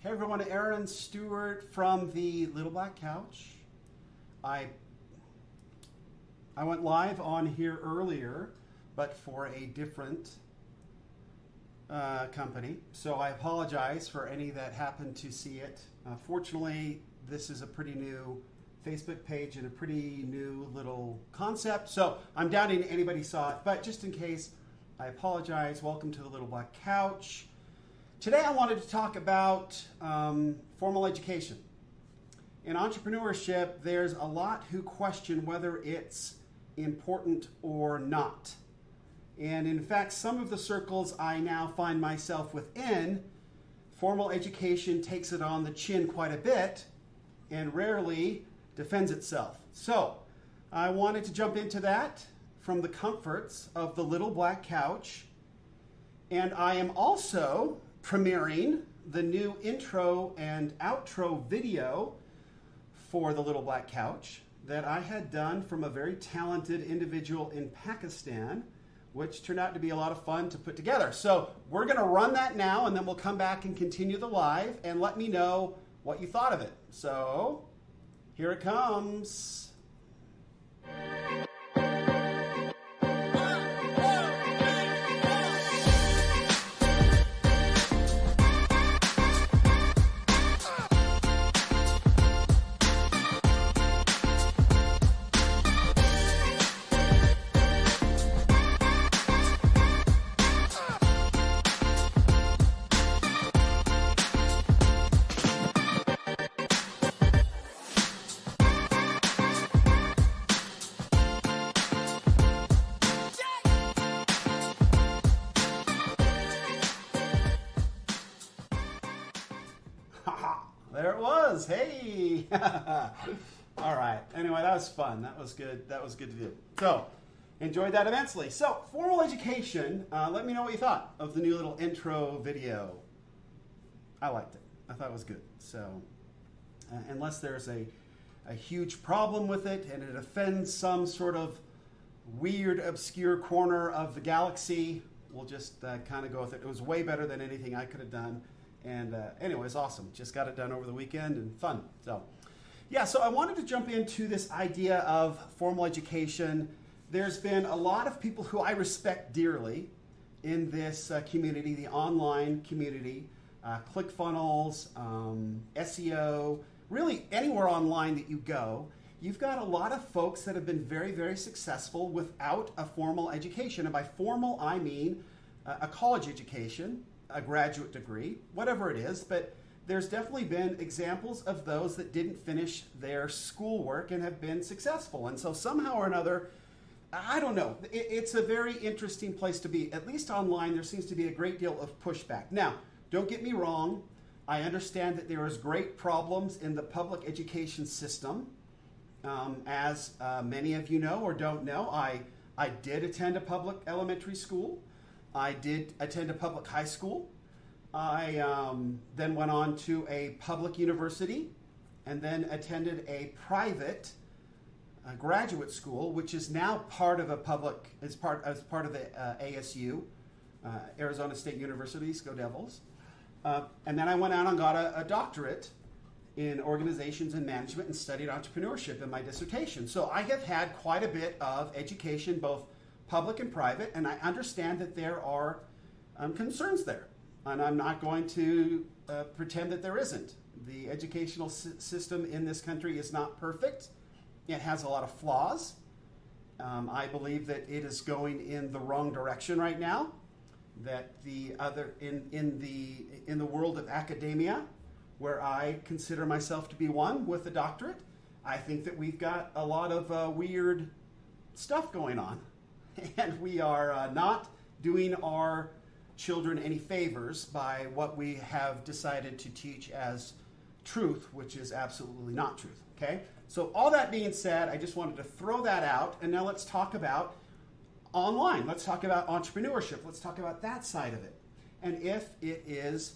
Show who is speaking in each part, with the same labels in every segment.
Speaker 1: Hey everyone, Aaron Stewart from the Little Black Couch. I went live on here earlier, but for a different company. So I apologize for any that happened to see it. Fortunately, this is a pretty new Facebook page and a pretty new little concept. So I'm doubting anybody saw it, but just in case, I apologize. Welcome to the Little Black Couch. Today I wanted to talk about formal education. In entrepreneurship, there's a lot who question whether it's important or not. And in fact, some of the circles I now find myself within, formal education takes it on the chin quite a bit and rarely defends itself. So I wanted to jump into that from the comforts of the Little Black Couch. And I am also premiering the new intro and outro video for the Little Black Couch that I had done from a very talented individual in Pakistan, which turned out to be a lot of fun to put together. So we're going to run that now, and then we'll come back and continue the live, and let me know what you thought of it. So here it comes. There it was. Hey. All right. Anyway, that was fun. That was good. That was good to do. So, enjoyed that immensely. So, formal education. Let me know what you thought of the new little intro video. I liked it. I thought it was good. So, unless there's a huge problem with it and it offends some sort of weird, obscure corner of the galaxy, we'll just kind of go with it. It was way better than anything I could have done. And anyway, it's awesome. Just got it done over the weekend and fun. So, yeah, so I wanted to jump into this idea of formal education. There's been a lot of people who I respect dearly in this community, the online community, ClickFunnels, SEO, really anywhere online that you go. You've got a lot of folks that have been very, very successful without a formal education. And by formal, I mean a college education, a graduate degree, whatever it is, but there's definitely been examples of those that didn't finish their schoolwork and have been successful. And so somehow or another, I don't know, it's a very interesting place to be. At least online, there seems to be a great deal of pushback. Now, don't get me wrong, I understand that there is great problems in the public education system. As many of you know or don't know, I did attend a public elementary school. I did attend a public high school. I then went on to a public university and then attended a private graduate school, which is now part of a public, as part of the ASU, Arizona State Universities, go Devils. And then I went out and got a doctorate in organizations and management and studied entrepreneurship in my dissertation. So I have had quite a bit of education, both public and private, and I understand that there are concerns there. And I'm not going to pretend that there isn't. The educational system in this country is not perfect. It has a lot of flaws. I believe that it is going in the wrong direction right now. That the other in the world of academia, where I consider myself to be one with a doctorate, I think that we've got a lot of weird stuff going on. And we are not doing our children any favors by what we have decided to teach as truth, which is absolutely not truth, okay? So all that being said, I just wanted to throw that out, and now let's talk about online. Let's talk about entrepreneurship. Let's talk about that side of it, and if it is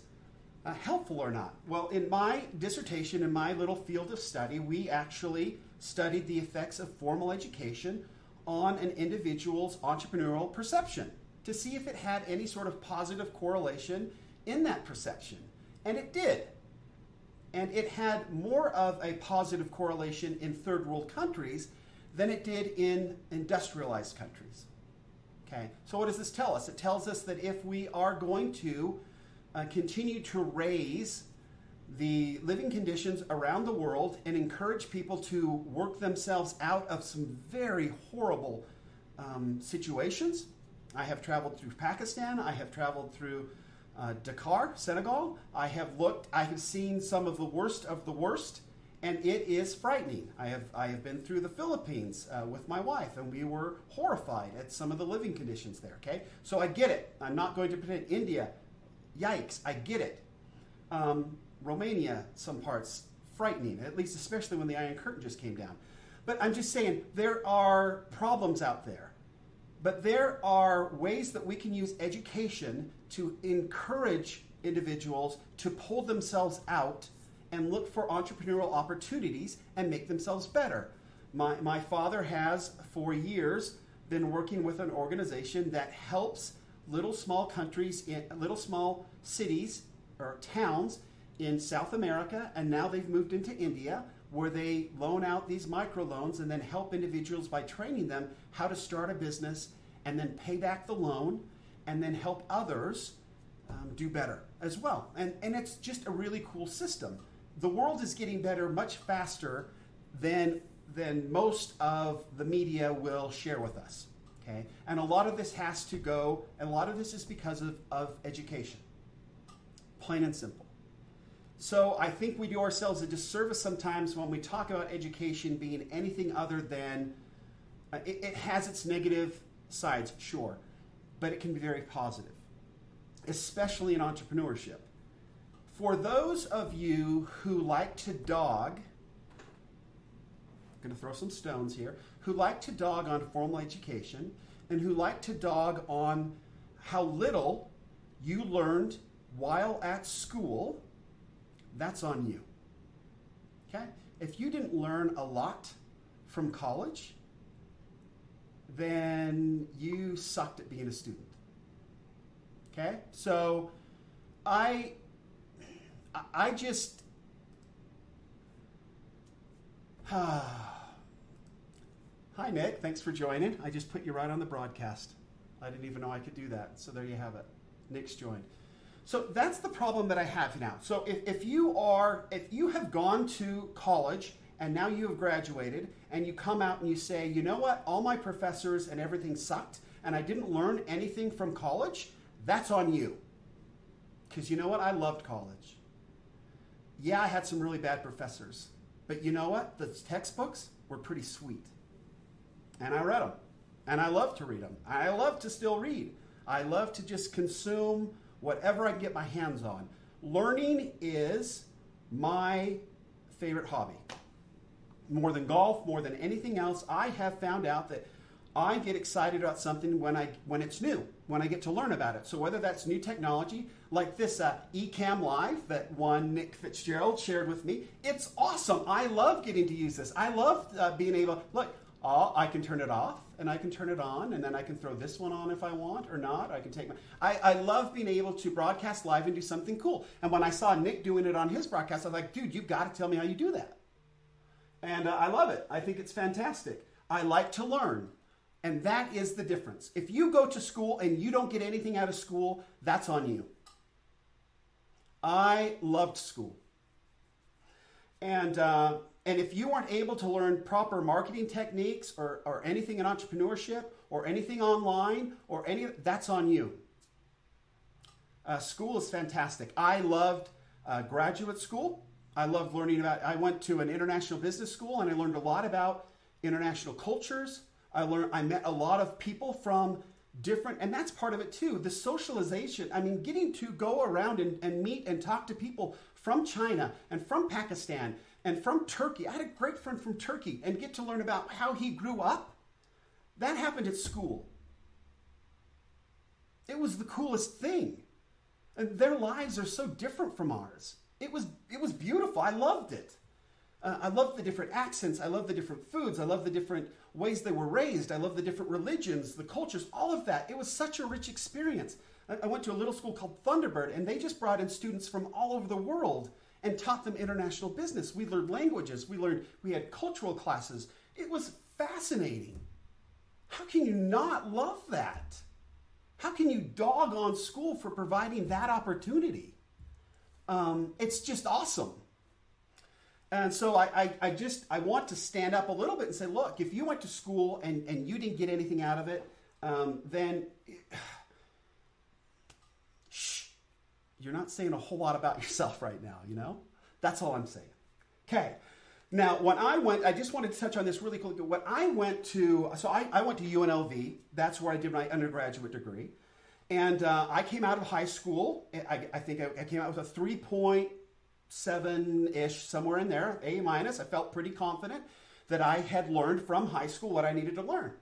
Speaker 1: helpful or not. Well, in my dissertation, in my little field of study, we actually studied the effects of formal education on an individual's entrepreneurial perception to see if it had any sort of positive correlation in that perception. And it did. And it had more of a positive correlation in third world countries than it did in industrialized countries. Okay, so what does this tell us? It tells us that if we are going to continue to raise the living conditions around the world and encourage people to work themselves out of some very horrible situations. I have traveled through Pakistan. I have traveled through Dakar, Senegal. I have seen some of the worst, and it is frightening. I have been through the Philippines with my wife, and we were horrified at some of the living conditions there. Okay, so I get it. I'm not going to pretend. India, yikes, I get it. Romania, some parts frightening, at least especially when the Iron Curtain just came down. But I'm just saying there are problems out there. But there are ways that we can use education to encourage individuals to pull themselves out and look for entrepreneurial opportunities and make themselves better. My father has, for years, been working with an organization that helps little small countries, little small cities or towns in South America, and now they've moved into India, where they loan out these microloans and then help individuals by training them how to start a business and then pay back the loan and then help others do better as well. And it's just a really cool system. The world is getting better much faster than most of the media will share with us. Okay? And a lot of this has to go, and a lot of this is because of education. Plain and simple. So I think we do ourselves a disservice sometimes when we talk about education being anything other than, it has its negative sides, sure, but it can be very positive, especially in entrepreneurship. For those of you who like to dog, I'm going to throw some stones here, who like to dog on formal education and who like to dog on how little you learned while at school, that's on you. Okay? If you didn't learn a lot from college, then you sucked at being a student. Okay? So I just hi Nick, thanks for joining. I just put you right on the broadcast. I didn't even know I could do that. So there you have it. Nick's joined. So that's the problem that I have now. So if you have gone to college and now you have graduated and you come out and you say, you know what, all my professors and everything sucked and I didn't learn anything from college, that's on you. Because you know what, I loved college. Yeah, I had some really bad professors, but you know what, the textbooks were pretty sweet. And I read them. And I love to read them. I love to still read. I love to just consume whatever I can get my hands on. Learning is my favorite hobby. More than golf, more than anything else, I have found out that I get excited about something when it's new, when I get to learn about it. So whether that's new technology, like this Ecamm Live that one Nick Fitzgerald shared with me, it's awesome. I love getting to use this. I love being able, look, I can turn it off and I can turn it on and then I can throw this one on if I want or not. I can take I love being able to broadcast live and do something cool. And when I saw Nick doing it on his broadcast, I was like, dude, you've got to tell me how you do that. And I love it. I think it's fantastic. I like to learn. And that is the difference. If you go to school and you don't get anything out of school, that's on you. I loved school. And if you weren't able to learn proper marketing techniques or anything in entrepreneurship or anything online or that's on you. School is fantastic. I loved graduate school. I loved learning I went to an international business school and I learned a lot about international cultures. I met a lot of people from different, and that's part of it too, the socialization. I mean, getting to go around and meet and talk to people from China and from Pakistan and from Turkey. I had a great friend from Turkey and get to learn about how he grew up. That happened at school. It was the coolest thing. And their lives are so different from ours. It was beautiful. I loved it. I loved the different accents. I loved the different foods. I loved the different ways they were raised. I loved the different religions, the cultures, all of that. It was such a rich experience. I went to a little school called Thunderbird, and they just brought in students from all over the world. and taught them international business. We learned languages. We had cultural classes. It was fascinating. How can you not love that? How can you dog on school for providing that opportunity? It's just awesome. And so I want to stand up a little bit and say, look, if you went to school and you didn't get anything out of it, then you're not saying a whole lot about yourself right now, you know? That's all I'm saying. Okay. Now, when I just wanted to touch on this really quickly. When I went to UNLV. That's where I did my undergraduate degree. And I came out of high school. I think I came out with a 3.7-ish, somewhere in there, A-. I felt pretty confident that I had learned from high school what I needed to learn.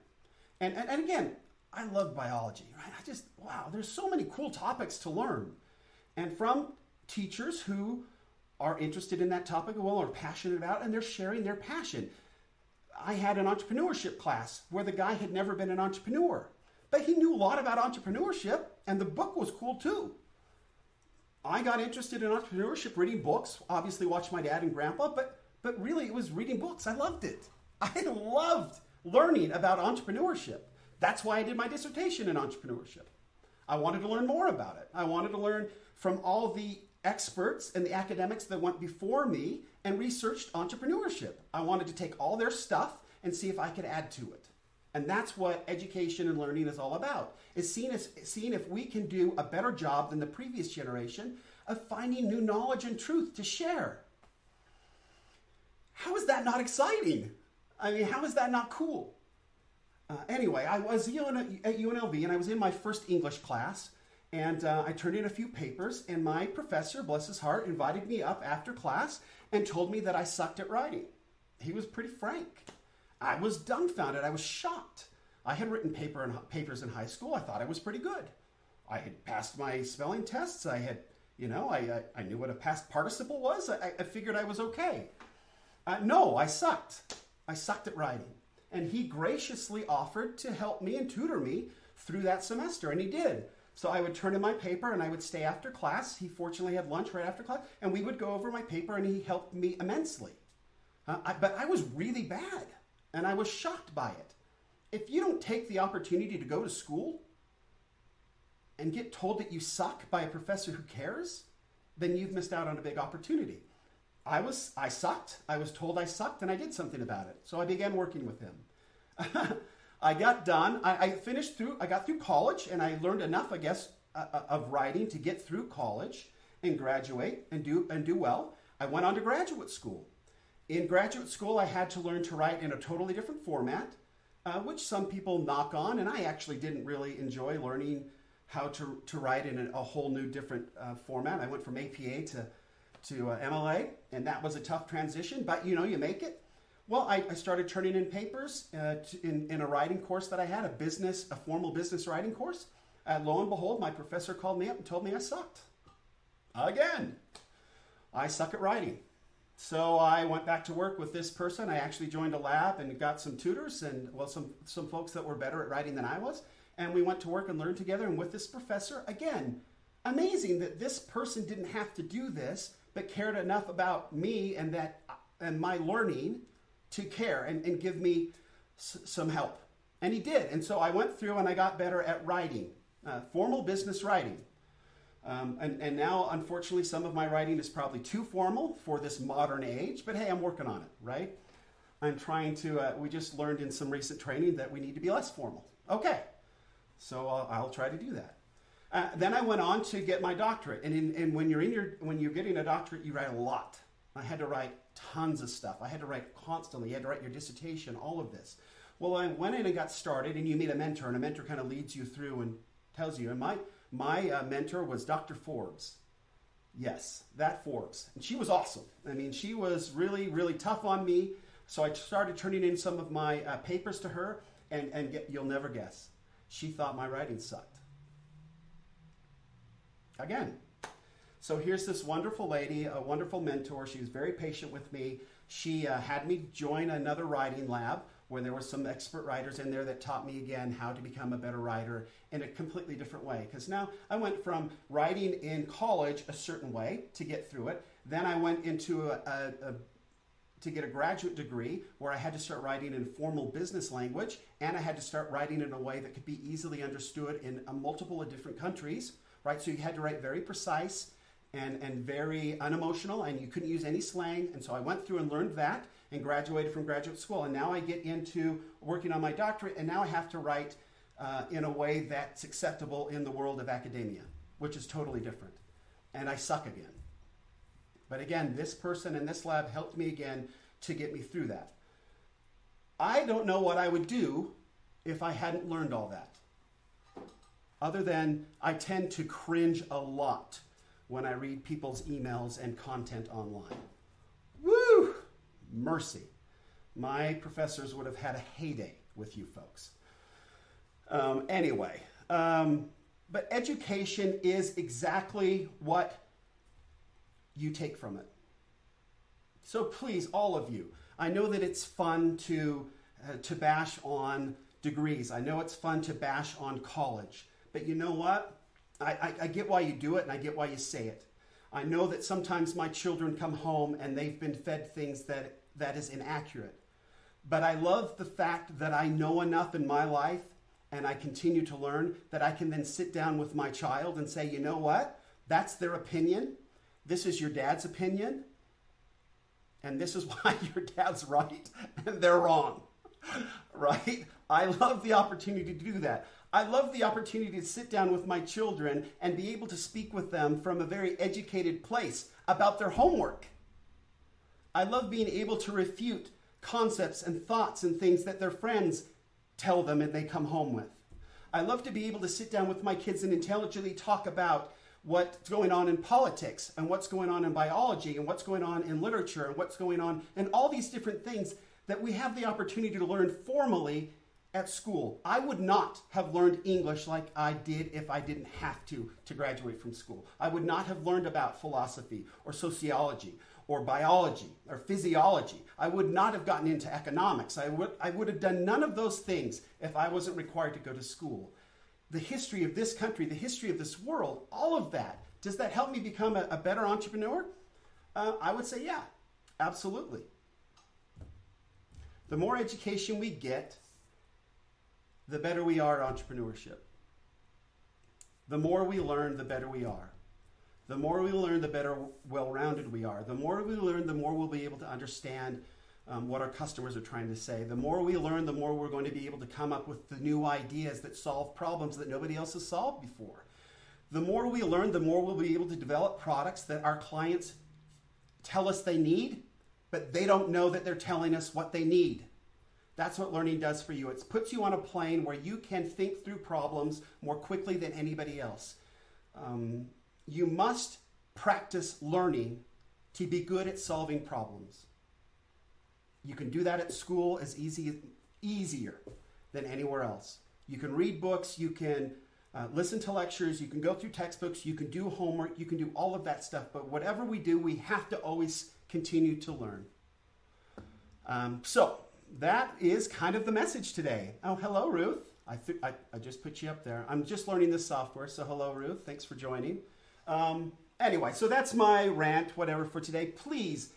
Speaker 1: And again, I love biology, right? Wow, there's so many cool topics to learn. And from teachers who are interested in that topic well, or passionate about it, and they're sharing their passion. I had an entrepreneurship class where the guy had never been an entrepreneur, but he knew a lot about entrepreneurship, and the book was cool too. I got interested in entrepreneurship, reading books, obviously watched my dad and grandpa, but really it was reading books. I loved it. I loved learning about entrepreneurship. That's why I did my dissertation in entrepreneurship. I wanted to learn more about it. I wanted to learn from all the experts and the academics that went before me and researched entrepreneurship. I wanted to take all their stuff and see if I could add to it. And that's what education and learning is all about, is seeing if we can do a better job than the previous generation of finding new knowledge and truth to share. How is that not exciting? I mean, how is that not cool? Anyway, I was at UNLV, and I was in my first English class, and I turned in a few papers, and my professor, bless his heart, invited me up after class and told me that I sucked at writing. He was pretty frank. I was dumbfounded. I was shocked. I had written papers in high school. I thought I was pretty good. I had passed my spelling tests. I had, I knew what a past participle was. I figured I was okay. No, I sucked. I sucked at writing. And he graciously offered to help me and tutor me through that semester, and he did. So I would turn in my paper, and I would stay after class. He fortunately had lunch right after class, and we would go over my paper, and he helped me immensely. But I was really bad, and I was shocked by it. If you don't take the opportunity to go to school and get told that you suck by a professor who cares, then you've missed out on a big opportunity. I sucked. I was told I sucked, and I did something about it. So I began working with him. I got done. I got through college, and I learned enough, I guess, of writing to get through college and graduate and do well. I went on to graduate school. In graduate school, I had to learn to write in a totally different format, which some people knock on, and I actually didn't really enjoy learning how to write in a whole new different format. I went from APA to MLA, and that was a tough transition, but you make it. Well, I started turning in papers in a writing course that I had, a formal business writing course. Lo and behold, my professor called me up and told me I sucked. Again, I suck at writing. So I went back to work with this person. I actually joined a lab and got some tutors and some folks that were better at writing than I was. And we went to work and learned together. And with this professor, again, amazing that this person didn't have to do this, but cared enough about me and my learning to care and give me some help. And he did. And so I went through and I got better at writing, formal business writing. And now, unfortunately, some of my writing is probably too formal for this modern age. But hey, I'm working on it, right? I'm trying to, we just learned in some recent training that we need to be less formal. Okay. So I'll try to do that. Then I went on to get my doctorate. And when you're getting a doctorate, you write a lot. I had to write tons of stuff. I had to write constantly. You had to write your dissertation, all of this. Well, I went in and got started, and you meet a mentor, and a mentor kind of leads you through and tells you. And my mentor was Dr. Forbes. Yes, that Forbes. And she was awesome. I mean, she was really, really tough on me. So I started turning in some of my papers to her, and you'll never guess. She thought my writing sucked. Again. So here's this wonderful lady, a wonderful mentor. She was very patient with me. She had me join another writing lab where there were some expert writers in there that taught me again how to become a better writer in a completely different way. Because now I went from writing in college a certain way to get through it. Then I went into to get a graduate degree where I had to start writing in formal business language, and I had to start writing in a way that could be easily understood in a multiple of different countries, right? So you had to write very precise and very unemotional, and you couldn't use any slang. And so I went through and learned that and graduated from graduate school. And now I get into working on my doctorate, and now I have to write in a way that's acceptable in the world of academia, which is totally different. And I suck again. But again, this person in this lab helped me again to get me through that. I don't know what I would do if I hadn't learned all that. Other than I tend to cringe a lot when I read people's emails and content online. Woo! Mercy. My professors would have had a heyday with you folks. Anyway, but education is exactly what you take from it. So please, all of you, I know that it's fun to bash on degrees. I know it's fun to bash on college. But you know what? I get why you do it, and I get why you say it. I know that sometimes my children come home and they've been fed things that is inaccurate. But I love the fact that I know enough in my life, and I continue to learn, that I can then sit down with my child and say, you know what? That's their opinion. This is your dad's opinion, and this is why your dad's right and they're wrong, right? I love the opportunity to do that. I love the opportunity to sit down with my children and be able to speak with them from a very educated place about their homework. I love being able to refute concepts and thoughts and things that their friends tell them and they come home with. I love to be able to sit down with my kids and intelligently talk about what's going on in politics and what's going on in biology and what's going on in literature and what's going on in all these different things that we have the opportunity to learn formally at school. I would not have learned English like I did if I didn't have to graduate from school. I would not have learned about philosophy or sociology or biology or physiology. I would not have gotten into economics. I would have done none of those things if I wasn't required to go to school. The history of this country, the history of this world, all of that. Does that help me become a better entrepreneur? I would say, yeah, absolutely. The more education we get, the better we are at entrepreneurship. The more we learn, the better we are. The more we learn, the better well-rounded we are. The more we learn, the more we'll be able to understand what our customers are trying to say. The more we learn, the more we're going to be able to come up with the new ideas that solve problems that nobody else has solved before. The more we learn, the more we'll be able to develop products that our clients tell us they need, but they don't know that they're telling us what they need. That's what learning does for you. It puts you on a plane where you can think through problems more quickly than anybody else. You must practice learning to be good at solving problems. You can do that at school as easier than anywhere else. You can read books, you can listen to lectures, you can go through textbooks, you can do homework, you can do all of that stuff. But whatever we do, we have to always continue to learn. So that is kind of the message today. Oh, hello, Ruth. I just put you up there. I'm just learning this software, so hello, Ruth. Thanks for joining. Anyway, so that's my rant, whatever, for today. Please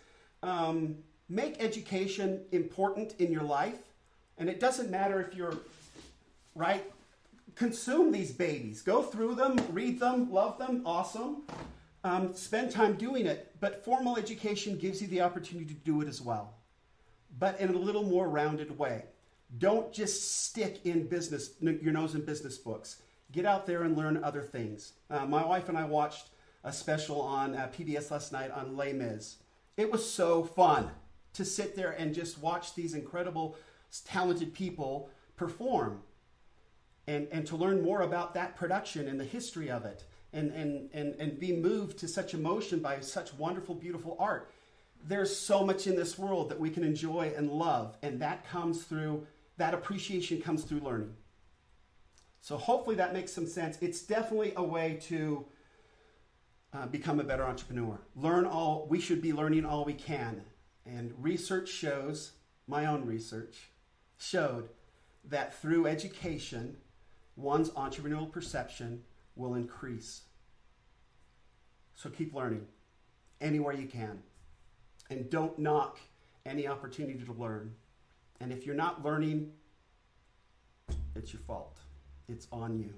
Speaker 1: make education important in your life. And it doesn't matter if you're, right? Consume these babies. Go through them, read them, love them, awesome. Spend time doing it. But formal education gives you the opportunity to do it as well, but in a little more rounded way. Don't just stick in business, your nose in business books. Get out there and learn other things. My wife and I watched a special on PBS last night on Les Mis. It was so fun to sit there and just watch these incredible, talented people perform and to learn more about that production and the history of it and be moved to such emotion by such wonderful, beautiful art. There's so much in this world that we can enjoy and love, and that appreciation comes through learning. So hopefully that makes some sense. It's definitely a way to become a better entrepreneur. We should be learning all we can. And research shows, my own research, showed that through education, one's entrepreneurial perception will increase. So keep learning anywhere you can. And don't knock any opportunity to learn. And if you're not learning, it's your fault. It's on you.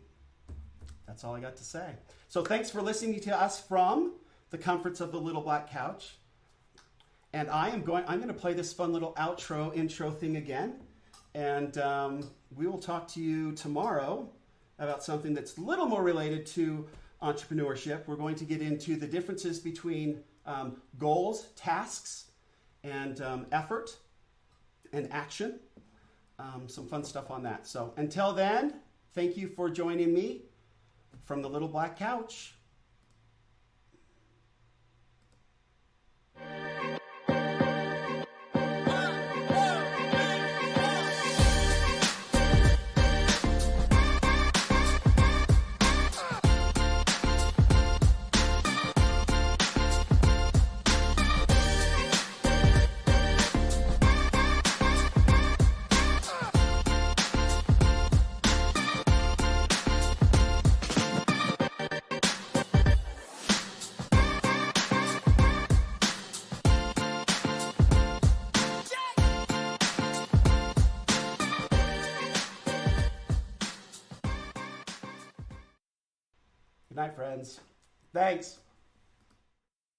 Speaker 1: That's all I got to say. So thanks for listening to us from the comforts of the little black couch. And I'm going to play this fun little intro thing again. And we will talk to you tomorrow about something that's a little more related to entrepreneurship. We're going to get into the differences between goals, tasks, and effort and action. Some fun stuff on that. So until then, thank you for joining me from the little black couch. Good night, friends. Thanks.